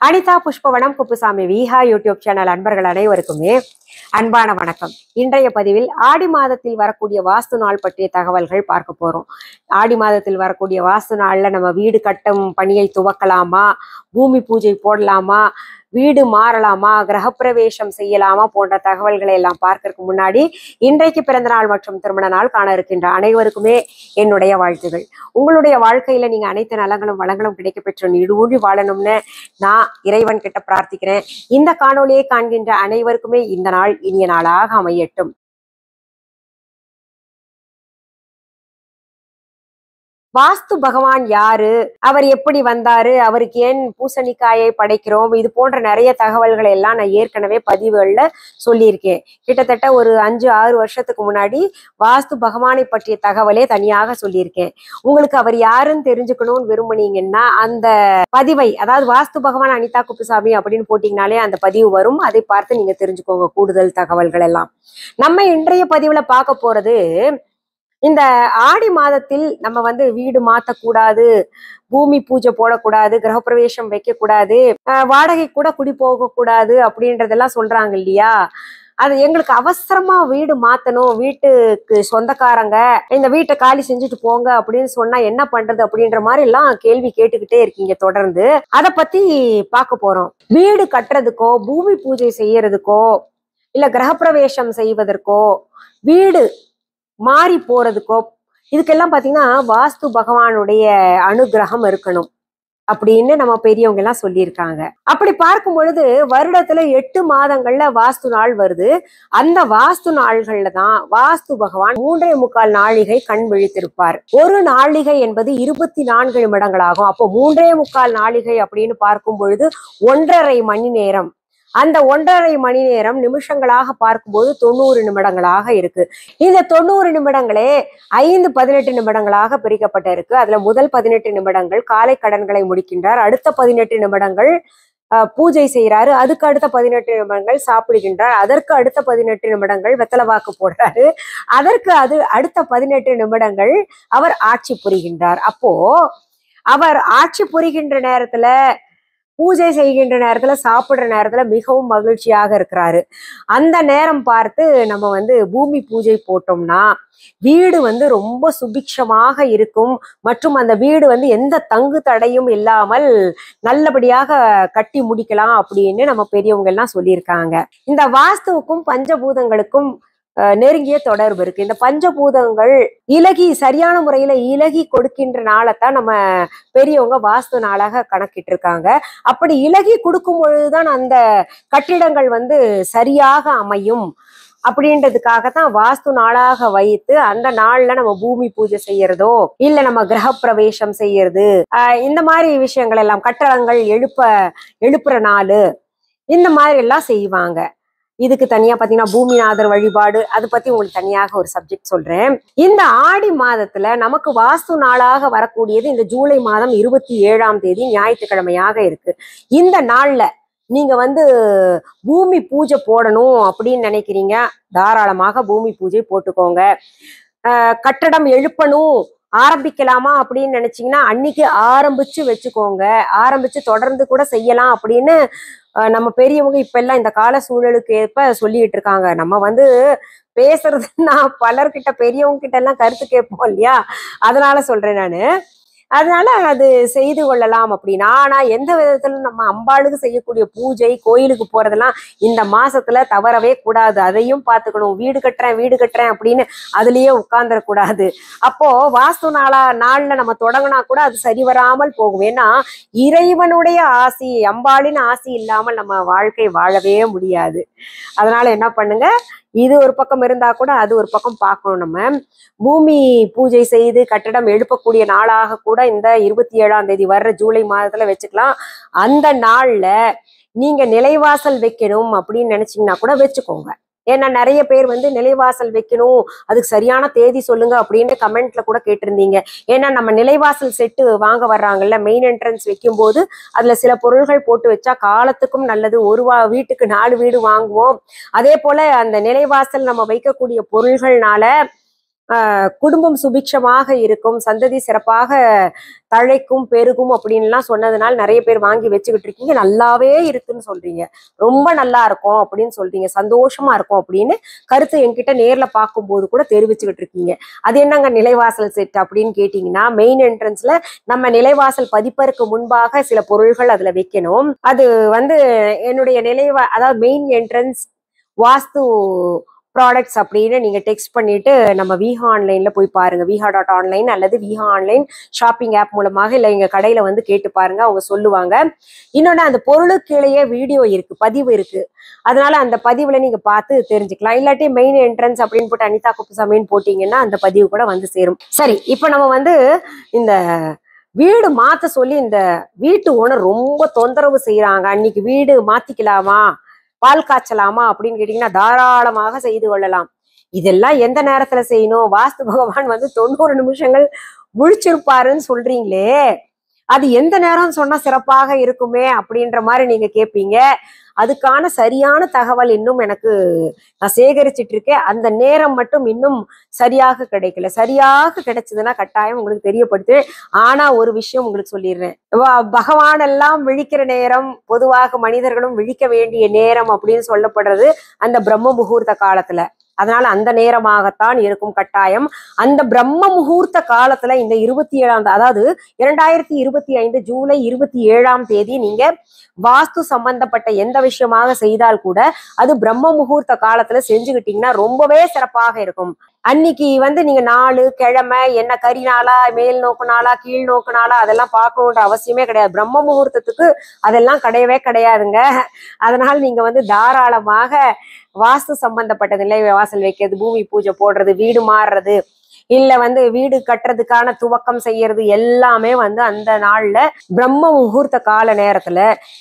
Anitha Pushpavanam Kuppusamy Viha YouTube channel அன்பர்கள் அனைவருக்குமே அன்பான வணக்கம். இன்றைய பதிவில் ஆடி மாதத்தில் வரக்கூடிய வாஸ்து நாள் பற்றிய தகவல்கள் பார்க்க போறோம். ஆடி மாதத்தில் வரக்கூடிய வாஸ்து நாள்ல நம்ம வீடு கட்டும் பணியை துவக்கலாமா, பூமி பூஜை போடலாமா, வீடு மாறலாமா, கிரகப்பிரவேசம் செய்யலாமா போன்ற தகவல்களை எல்லாம் பார்க்கறதுக்கு முன்னாடி இன்றைக்கு பிறந்த நாள் மற்றும் திருமண நாள் காண இருக்கின்ற அனைவருக்குமே என்னுடைய வாழ்த்துகள். உங்களுடைய வாழ்க்கையில நீங்க அனைத்து நலங்களும் வளங்களும் கிடைக்க பெற்று நீடூழி வாழணும்னு நான் இறைவன் கிட்ட பிரார்த்திக்கிறேன். இந்த காணொலியை காண்கின்ற அனைவருக்குமே இந்த நாள் இனிய நாளாக அமையட்டும். வாஸ்து பகவான் யாரு, அவர் எப்படி வந்தாரு, அவருக்கு ஏன் பூசணிக்காயை படைக்கிறோம், இது போன்ற நிறைய தகவல்களை எல்லாம் நான் ஏற்கனவே பதிவுகள்ல சொல்லியிருக்கேன். கிட்டத்தட்ட ஒரு 5-6 வருஷத்துக்கு முன்னாடி வாஸ்து பகவானை பற்றிய தகவலே தனியாக சொல்லியிருக்கேன். உங்களுக்கு அவர் யாருன்னு தெரிஞ்சுக்கணும்னு விரும்புனீங்கன்னா அந்த பதிவை, அதாவது வாஸ்து பகவான் அனிதா குப்புசாமி அப்படின்னு போட்டீங்கனாலே அந்த பதிவு வரும். அதை பார்த்து நீங்க தெரிஞ்சுக்கோங்க கூடுதல் தகவல்கள் எல்லாம். நம்ம இன்றைய பதிவுல பார்க்க போறது, இந்த ஆடி மாதத்தில் நம்ம வீடு மாத்தக்கூடாது, பூமி பூஜை போடக்கூடாது, கிரகப்பிரவேசம் வைக்க கூடாது, வாடகை கூட குடி போக கூடாது அப்படின்றதெல்லாம் சொல்றாங்க இல்லையா. அது எங்களுக்கு அவசரமா வீடு மாத்தணும், வீட்டுக்கு சொந்தக்காரங்க இந்த வீட்டை காலி செஞ்சுட்டு போங்க அப்படின்னு சொன்னா என்ன பண்றது அப்படின்ற மாதிரி எல்லாம் கேள்வி கேட்டுக்கிட்டே இருக்கீங்க தொடர்ந்து. அதை பத்தி பார்க்க போறோம். வீடு கட்டுறதுக்கோ, பூமி பூஜை செய்யறதுக்கோ, இல்ல கிரகப்பிரவேசம் செய்வதற்கோ, வீடு மாறி போறதுக்கோ, இதுக்கெல்லாம் பாத்தீங்கன்னா வாஸ்து பகவானுடைய அனுகிரகம் இருக்கணும் அப்படின்னு நம்ம பெரியவங்க எல்லாம் சொல்லியிருக்காங்க. அப்படி பார்க்கும் பொழுது வருடத்துல 8 மாதங்கள்ல வாஸ்து நாள் வருது. அந்த வாஸ்து நாள்கள்ல தான் வாஸ்து பகவான் 3.25 நாழிகை கண் விழித்திருப்பார். ஒரு நாழிகை என்பது 24 நிமிடங்களாகும். அப்போ 3.25 நாழிகை அப்படின்னு பார்க்கும் பொழுது 1.5 மணி நேரம். அந்த 1.5 மணி நேரம் நிமிஷங்களாக பார்க்கும்போது 90 நிமிடங்களாக இருக்கு. இந்த 90 நிமிடங்களே 5-18 நிமிடங்களாக பிரிக்கப்பட்ட இருக்கு. அதுல முதல் 18 நிமிடங்கள் காலை கடன்களை முடிக்கின்றார், அடுத்த 18 நிமிடங்கள் பூஜை செய்யறாரு, அதுக்கு அடுத்த 18 நிமிடங்கள் சாப்பிடுகின்றார், அதற்கு அடுத்த 18 நிமிடங்கள் வெத்தலை வாக்கு போடுறாரு, அதற்கு அடுத்த 18 நிமிடங்கள் அவர் ஆட்சி புரிகின்றார். அப்போ அவர் ஆட்சி புரிகின்ற நேரத்துல, பூஜை செய்கின்ற நேரத்துல, சாப்பிடுற நேரத்துல மிகவும் மகிழ்ச்சியாக இருக்கிறாரு. அந்த நேரம் பார்த்து நம்ம பூமி பூஜை போட்டோம்னா வீடு ரொம்ப சுபிக்ஷமாக இருக்கும். மற்றும் அந்த வீடு எந்த தங்கு தடையும் இல்லாமல் நல்லபடியாக கட்டி முடிக்கலாம் அப்படின்னு நம்ம பெரியவங்க எல்லாம் சொல்லியிருக்காங்க. இந்த வாஸ்துவுக்கும் பஞ்சபூதங்களுக்கும் நெருங்கிய தொடர்பு இருக்கு. இந்த பஞ்சபூதங்கள் இலகி சரியான முறையில இலகி கொடுக்கின்ற நாளைத்தான் நம்ம பெரியவங்க வாஸ்து நாளாக கணக்கிட்டு இருக்காங்க. அப்படி இலகி கொடுக்கும் பொழுதுதான் அந்த கட்டிடங்கள் சரியாக அமையும் அப்படின்றதுக்காகத்தான் வாஸ்து நாளாக வைத்து அந்த நாள்ல நம்ம பூமி பூஜை செய்யறதோ, இல்ல நம்ம கிரகப்பிரவேசம் செய்யறது, இந்த மாதிரி விஷயங்கள் எல்லாம், கட்டடங்கள் எழுப்புற நாள், இந்த மாதிரி எல்லாம் செய்வாங்க. இதுக்கு தனியா பாத்தீங்கன்னா பூமிநாதர் வழிபாடு, அது பத்தி உங்களுக்கு தனியாக ஒரு சப்ஜெக்ட் சொல்றேன். இந்த ஆடி மாதத்துல நமக்கு வாஸ்து நாளாக வரக்கூடியது இந்த ஜூலை மாதம் 27ஆம் தேதி ஞாயிற்றுக்கிழமையாக இருக்கு. இந்த நாள்ல நீங்க பூமி பூஜை போடணும் அப்படின்னு நினைக்கிறீங்க, தாராளமாக பூமி பூஜை போட்டுக்கோங்க. கட்டடம் எழுப்பணும் ஆரம்பிக்கலாமா அப்படின்னு நினைச்சீங்கன்னா அன்னைக்கு ஆரம்பிச்சு வச்சுக்கோங்க, ஆரம்பிச்சு தொடர்ந்து கூட செய்யலாம் அப்படின்னு நம்ம பெரியவங்க இப்ப எல்லாம் இந்த கால சூழலுக்கு ஏற்ப சொல்லிட்டு இருக்காங்க. நம்ம பேசுறதுன்னா பலர்கிட்ட, பெரியவங்க கிட்ட எல்லாம் கருத்து கேட்போம் இல்லையா, அதனால சொல்றேன் நானு. அதனால அது செய்து கொள்ளலாம் அப்படின்னா. ஆனா எந்த விதத்துல நம்ம அம்பாளுக்கு செய்யக்கூடிய பூஜை, கோயிலுக்கு போறதெல்லாம் இந்த மாசத்துல தவறவே கூடாது. அதையும் பார்த்துக்கணும். வீடு கட்டுறேன் அப்படின்னு அதுலயே உட்கார்ந்துடக்கூடாது. அப்போ வாஸ்து நாள்ல நம்ம தொடங்கினா கூட அது சரி வராமல் போகும். ஏன்னா இறைவனுடைய ஆசி, அம்பாளின் ஆசி இல்லாமல் நம்ம வாழ்க்கை வாழவே முடியாது. அதனால என்ன பண்ணுங்க, இது ஒரு பக்கம் இருந்தா கூட அது ஒரு பக்கம் பார்க்கணும். நம்ம பூமி பூஜை செய்து கட்டடம் எழுப்பக்கூடிய நாளாக கூட இந்த 27ஆம் தேதி வர்ற ஜூலை மாதத்துல வச்சுக்கலாம். அந்த நாள்ல நீங்க நிலைவாசல் வைக்கணும் அப்படின்னு நினைச்சீங்கன்னா கூட வச்சுக்கோங்க. ஏன்னா நிறைய பேர் நிலைவாசல் வைக்கணும், அதுக்கு சரியான தேதி சொல்லுங்க அப்படின்னு கமெண்ட்ல கூட கேட்டிருந்தீங்க. ஏன்னா நம்ம நிலைவாசல் செட்டு வாங்க வர்றாங்கல்ல, மெயின் என்ட்ரன்ஸ் வைக்கும் போது அதுல சில பொருள்கள் போட்டு வச்சா காலத்துக்கும் நல்லது. ஒரு வீட்டுக்கு 4 வீடு வாங்குவோம். அதே போல அந்த நிலைவாசல் நம்ம வைக்கக்கூடிய பொருள்கள்னால குடும்பம் சுபிக்ஷமாக இருக்கும், சந்ததி சிறப்பாக தழைக்கும் பெருகும் அப்படின்லாம் சொன்னதுனால நிறைய பேர் வாங்கி வச்சுக்கிட்டு இருக்கீங்க. நல்லாவே இருக்குன்னு சொல்றீங்க, ரொம்ப நல்லா இருக்கும் அப்படின்னு சொல்றீங்க, சந்தோஷமா இருக்கும் அப்படின்னு கருத்து என்கிட்ட நேர்ல பார்க்கும்போது கூட தெரிவிச்சுக்கிட்டு இருக்கீங்க. அது என்னங்க நிலைவாசல் செட் அப்படின்னு கேட்டீங்கன்னா, மெயின் என்ட்ரன்ஸ்ல நம்ம நிலைவாசல் பதிப்பதற்கு முன்பாக சில பொருள்கள் அதுல வைக்கணும். அது வந்து என்னுடைய அதாவது மெயின் என்ட்ரன்ஸ் வாஸ்து ப்ராடக்ட்ஸ் அப்படின்னு நீங்க டெக்ஸ்ட் பண்ணிட்டு நம்ம விஹா ஆன்லைன்ல போய் பாருங்க, viha.online அல்லது விஹா ஆன்லைன் ஷாப்பிங் ஆப் மூலமாக இல்லை எங்க கடையில வந்து கேட்டு பாருங்க, அவங்க சொல்லுவாங்க. இன்னொன்னு அந்த பொருளுக்கீழேயே வீடியோ இருக்கு, பதிவு இருக்கு, அதனால அந்த பதிவுல நீங்க பார்த்து தெரிஞ்சுக்கலாம். இல்லாட்டி மெயின் என்ட்ரன்ஸ் அப்படின்னு போட்டு அனிதா குப்புசாமின்னு போட்டீங்கன்னா அந்த பதிவு கூட வந்து சேரும். சரி, இப்ப நம்ம வந்து இந்த வீடு மாத்த சொல்லி இந்த வீட்டு ஓனர் ரொம்ப தொந்தரவு செய்யறாங்க, அன்னைக்கு வீடு மாத்திக்கலாமா, பால் காய்ச்சலாமா அப்படின்னு கேட்டீங்கன்னா தாராளமாக செய்து கொள்ளலாம். இதெல்லாம் எந்த நேரத்துல செய்யணும்? வாஸ்து பகவான் வந்து 90 நிமிஷங்கள் முழிச்சிருப்பாருன்னு சொல்றீங்களே, அது எந்த நேரம் சொன்னா சிறப்பாக இருக்குமே அப்படின்ற மாதிரி நீங்க கேட்பீங்க. அதுக்கான சரியான தகவல் இன்னும் எனக்கு நான் சேகரிச்சுட்டு இருக்கேன். அந்த நேரம் மட்டும் இன்னும் சரியாக கிடைக்கல. சரியாக கிடைச்சதுன்னா கட்டாயம் உங்களுக்கு தெரியப்படுத்து. ஆனா ஒரு விஷயம் உங்களுக்கு சொல்லிடுறேன், பகவான் எல்லாம் விழிக்கிற நேரம், பொதுவாக மனிதர்களும் விழிக்க வேண்டிய நேரம் அப்படின்னு சொல்லப்படுறது அந்த பிரம்ம முகூர்த்த காலத்துல. அதனால அந்த நேரமாகத்தான் இருக்கும் கட்டாயம். அந்த பிரம்ம முகூர்த்த காலத்துல இந்த 27ஆம், அதாவது 2025 ஜூலை 27ஆம் தேதி நீங்க வாஸ்து சம்பந்தப்பட்ட எந்த விஷயமாக செய்தால் கூட அது பிரம்ம முகூர்த்த காலத்துல செஞ்சுக்கிட்டீங்கன்னா ரொம்பவே சிறப்பாக இருக்கும். அன்னைக்கு வந்து நீங்க நாலு கிழமை என்ன கரி நாளா, மேல் நோக்கு நாளா, கீழ் நோக்கு நாளா அதெல்லாம் பார்க்கணுன்ற அவசியமே கிடையாது. பிரம்ம முகூர்த்தத்துக்கு அதெல்லாம் கிடையவே கிடையாதுங்க. அதனால நீங்க வந்து தாராளமாக வாஸ்து சம்பந்தப்பட்ட நிலை வாசல் வைக்கிறது, பூமி பூஜை போடுறது, வீடு மாறுறது, இல்ல வந்து வீடு கட்டுறதுக்கான துவக்கம் செய்யறது எல்லாமே வந்து அந்த நாள்ல பிரம்ம முகூர்த்த கால நேரத்துல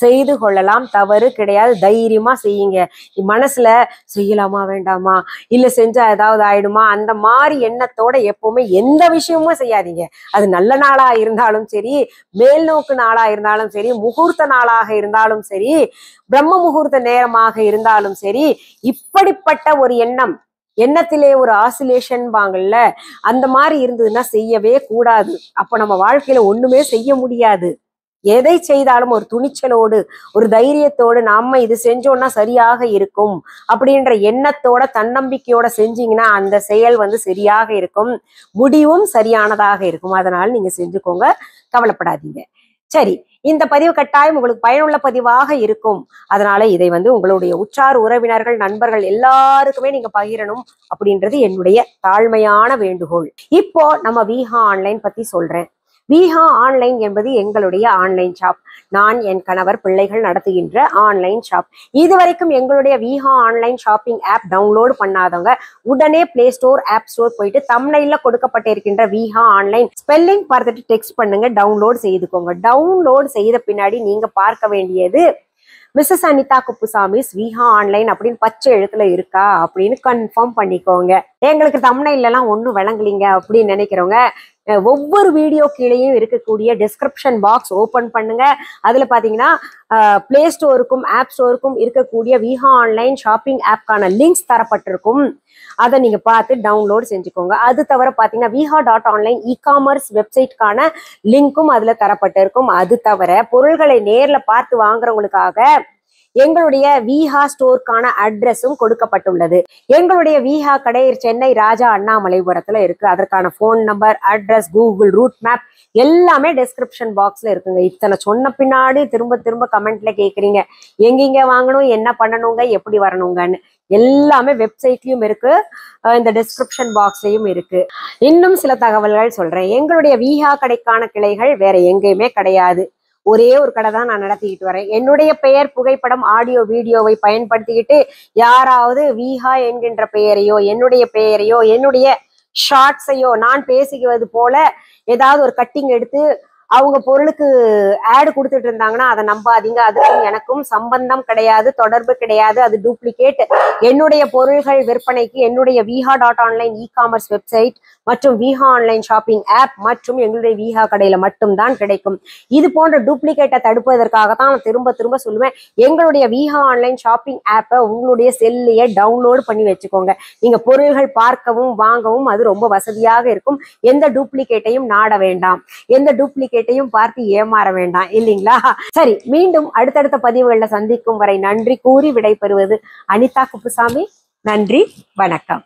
செய்து கொள்ளலாம், தவறு கிடையாது. தைரியமா செய்யுங்க. மனசுல செய்யலாமா வேண்டாமா, இல்ல செஞ்சா ஏதாவது ஆயிடுமா, அந்த மாதிரி எண்ணத்தோட எப்பவுமே எந்த விஷயமும் செய்யாதீங்க. அது நல்ல நாளா இருந்தாலும் சரி, மேல் நோக்கு நாளா இருந்தாலும் சரி, முகூர்த்த நாளாக இருந்தாலும் சரி, பிரம்ம முகூர்த்த நேரமாக இருந்தாலும் சரி, இப்படிப்பட்ட ஒரு எண்ணத்திலே ஒரு ஆசிலேஷன் வாங்கல்ல, அந்த மாதிரி இருந்ததுன்னா செய்யவே கூடாது. அப்ப நம்ம வாழ்க்கையில ஒண்ணுமே செய்ய முடியாது. எதை செய்தாலும் ஒரு துணிச்சலோடு, ஒரு தைரியத்தோடு, நாம இது செஞ்சோம்னா சரியாக இருக்கும் அப்படின்ற எண்ணத்தோட, தன்னம்பிக்கையோட செஞ்சீங்கன்னா அந்த செயல் வந்து சரியாக இருக்கும், முடிவும் சரியானதாக இருக்கும். அதனால நீங்க செஞ்சுக்கோங்க, கவலைப்படாதீங்க. சரி, இந்த பதிவு கட்டாயம் உங்களுக்கு பயனுள்ள பதிவாக இருக்கும். அதனால இதை வந்து உங்களுடைய உற்றார் உறவினர்கள், நண்பர்கள் எல்லாருக்குமே நீங்க பகிரணும் அப்படின்றது என்னுடைய தாழ்மையான வேண்டுகோள். இப்போ நம்ம விஹா ஆன்லைன் பத்தி சொல்றேன். விஹா ஆன்லைன் என்பது எங்களுடைய ஆன்லைன் ஷாப். நான், என் கணவர், பிள்ளைகள் நடத்துகின்ற ஆன்லைன் ஷாப். இதுவரைக்கும் எங்களுடைய Viha online shopping app download பண்ணாதவங்க உடனே பிளே ஸ்டோர், ஆப் ஸ்டோர் போயிட்டு தம்ப்நெயில்ல கொடுக்கப்பட்டிருக்கின்ற விஹா ஆன்லைன் ஸ்பெல்லிங் பார்த்துட்டு டெக்ஸ்ட் பண்ணுங்க, டவுன்லோட் செய்துக்கோங்க. டவுன்லோட் செய்த பின்னாடி நீங்க பார்க்க வேண்டியது மிஸ்ஸஸ் அனிதா குப்புசாமிஸ் விஹா ஆன்லைன் அப்படின்னு பச்சை எழுத்துல இருக்கா அப்படின்னு கன்ஃபார்ம் பண்ணிக்கோங்க. எங்களுக்கு தம்ப்நெயில்ல எல்லாம் ஒன்றும் விளங்கலீங்க அப்படின்னு நினைக்கிறவங்க ஒவ்வொரு வீடியோ கீழேயும் இருக்கக்கூடிய டிஸ்கிரிப்ஷன் பாக்ஸ் ஓபன் பண்ணுங்க. அதுல பாத்தீங்கன்னா பிளே ஸ்டோருக்கும் ஆப் ஸ்டோருக்கும் இருக்கக்கூடிய விஹா ஆன்லைன் ஷாப்பிங் ஆப்கான லிங்க்ஸ் தரப்பட்டிருக்கும். அதை நீங்க பார்த்து டவுன்லோட் செஞ்சுக்கோங்க. அது தவிர பாத்தீங்கன்னா viha.online இ-காமர்ஸ் வெப்சைட்கான லிங்க்கும் அதுல தரப்பட்டிருக்கும். அது தவிர பொருள்களை நேர்ல பார்த்து வாங்குறவங்களுக்காக எங்களுடைய விஹா ஸ்டோருக்கான அட்ரஸும் கொடுக்கப்பட்டுள்ளது. எங்களுடைய விஹா கடை சென்னை ராஜா அண்ணாமலைபுரத்துல இருக்கு. அதற்கான phone number, address, Google root map எல்லாமே டிஸ்கிரிப்ஷன் பாக்ஸ்ல இருக்குங்க. இத்தனை சொன்ன பின்னாடி திரும்ப திரும்ப கமெண்ட்ல கேக்குறீங்க எங்கெங்க வாங்கணும், என்ன பண்ணணுங்க, எப்படி வரணுங்கன்னு. எல்லாமே வெப்சைட்லயும் இருக்கு, இந்த டிஸ்கிரிப்ஷன் பாக்ஸ்லயும் இருக்கு. இன்னும் சில தகவல்கள் சொல்றேன். எங்களுடைய விஹா கடைக்கான கிளைகள் வேற எங்கேயுமே கிடையாது. ஒரே ஒரு கடை தான் நான் நடத்திக்கிட்டு வரேன். என்னுடைய பெயர், புகைப்படம், ஆடியோ, வீடியோவை பயன்படுத்திக்கிட்டு யாராவது விஹா என்கின்ற பெயரையோ, என்னுடைய பெயரையோ, என்னுடைய ஷார்ட்ஸையோ, நான் பேசிக்குவது போல ஏதாவது ஒரு கட்டிங் எடுத்து அவங்க பொருளுக்கு ஆடு கொடுத்துட்டு இருந்தாங்கன்னா அதை நம்பாதீங்க. அதுக்கும் எனக்கும் சம்பந்தம் கிடையாது, தொடர்பு கிடையாது. அது டூப்ளிகேட். என்னுடைய பொருள்கள் விற்பனைக்கு என்னுடைய viha.online இ-காமர்ஸ் வெப்சைட் மற்றும் விஹா ஆன்லைன் ஷாப்பிங் ஆப் மற்றும் எங்களுடைய விஹா கடையில மட்டும்தான் கிடைக்கும். இது போன்ற டூப்ளிகேட்டை தடுப்பதற்காகத்தான் நான் திரும்ப திரும்ப சொல்லுவேன், எங்களுடைய விஹா ஆன்லைன் ஷாப்பிங் ஆப்பை உங்களுடைய செல்லையே டவுன்லோட் பண்ணி வச்சுக்கோங்க. நீங்க பொருள்கள் பார்க்கவும் வாங்கவும் அது ரொம்ப வசதியாக இருக்கும். எந்த டூப்ளிகேட்டையும் நாட வேண்டாம், எந்த டூப்ளிகேட்டையும் பார்த்து ஏமாற வேண்டாம், இல்லைங்களா? சரி, மீண்டும் அடுத்தடுத்த பதிவுகளில் சந்திக்கும் வரை நன்றி கூறி விடைபெறுவது அனிதா குப்புசாமி. நன்றி, வணக்கம்.